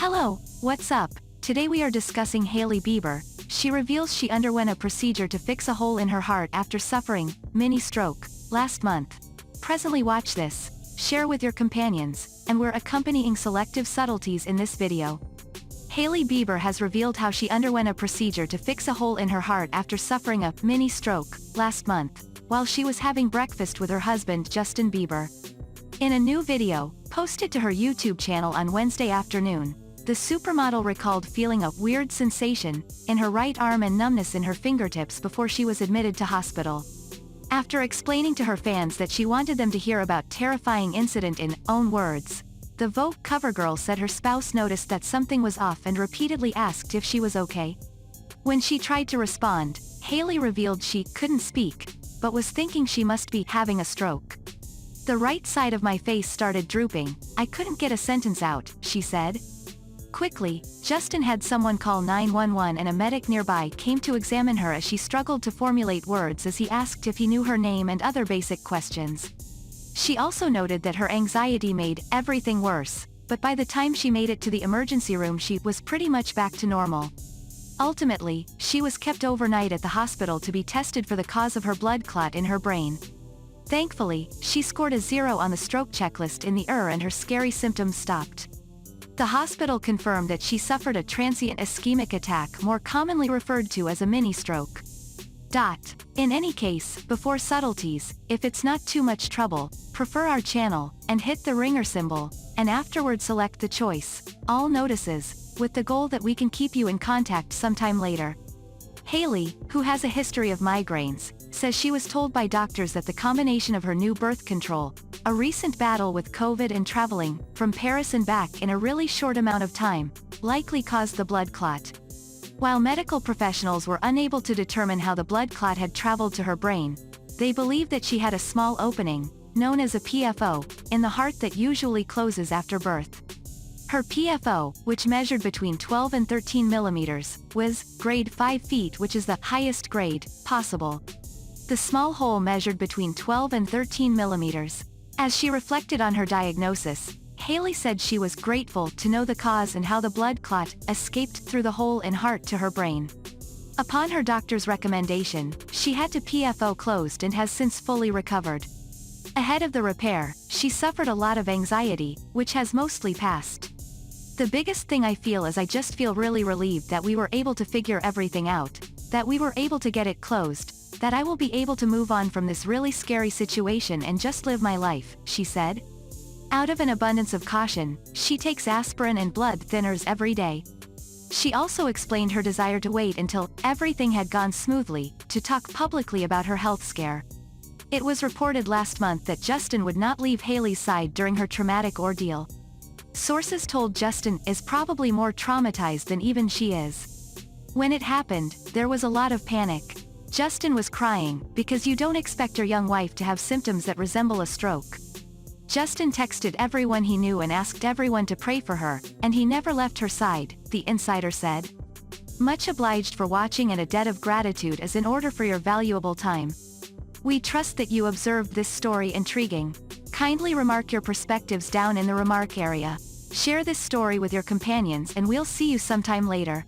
Hello, what's up? Today we are discussing Hailey Bieber. She reveals she underwent a procedure to fix a hole in her heart after suffering mini stroke last month. Presently watch this, share with your companions, and we're accompanying selective subtleties in this video. Hailey Bieber has revealed how she underwent a procedure to fix a hole in her heart after suffering a mini stroke last month, while she was having breakfast with her husband Justin Bieber. In a new video, posted to her YouTube channel on Wednesday afternoon, the supermodel recalled feeling a weird sensation in her right arm and numbness in her fingertips before she was admitted to hospital. After explaining to her fans that she wanted them to hear about terrifying incident in own words, the Vogue cover girl said her spouse noticed that something was off and repeatedly asked if she was okay. When she tried to respond, Hailey revealed she couldn't speak, but was thinking she must be having a stroke. The right side of my face started drooping, I couldn't get a sentence out, she said. Quickly, Justin had someone call 911 and a medic nearby came to examine her as she struggled to formulate words as he asked if he knew her name and other basic questions. She also noted that her anxiety made everything worse, but by the time she made it to the emergency room she was pretty much back to normal. Ultimately, she was kept overnight at the hospital to be tested for the cause of her blood clot in her brain. Thankfully, she scored a 0 on the stroke checklist in the and her scary symptoms stopped. The hospital confirmed that she suffered a transient ischemic attack, more commonly referred to as a mini stroke. In any case, before subtleties, if it's not too much trouble, prefer our channel, and hit the ringer symbol, and afterward select the choice, all notices, with the goal that we can keep you in contact sometime later. Hailey, who has a history of migraines, says she was told by doctors that the combination of her new birth control, a recent battle with COVID and traveling from Paris and back in a really short amount of time, likely caused the blood clot. While medical professionals were unable to determine how the blood clot had traveled to her brain, they believe that she had a small opening, known as a PFO, in the heart that usually closes after birth. Her PFO, which measured between 12 and 13 millimeters, was grade 5 feet, which is the highest grade possible. The small hole measured between 12 and 13 millimeters. As she reflected on her diagnosis, Hailey said she was grateful to know the cause and how the blood clot escaped through the hole in heart to her brain. Upon her doctor's recommendation, she had to PFO closed and has since fully recovered. Ahead of the repair, she suffered a lot of anxiety, which has mostly passed. The biggest thing I feel is I just feel really relieved that we were able to figure everything out, that we were able to get it closed, that I will be able to move on from this really scary situation and just live my life, she said. Out of an abundance of caution, she takes aspirin and blood thinners every day. She also explained her desire to wait until everything had gone smoothly to talk publicly about her health scare. It was reported last month that Justin would not leave Hailey's side during her traumatic ordeal. Sources told Justin is probably more traumatized than even she is. When it happened, there was a lot of panic. Justin was crying, because you don't expect your young wife to have symptoms that resemble a stroke. Justin texted everyone he knew and asked everyone to pray for her, and he never left her side, the insider said. Much obliged for watching and a debt of gratitude is in order for your valuable time. We trust that you observed this story intriguing. Kindly remark your perspectives down in the remark area. Share this story with your companions and we'll see you sometime later.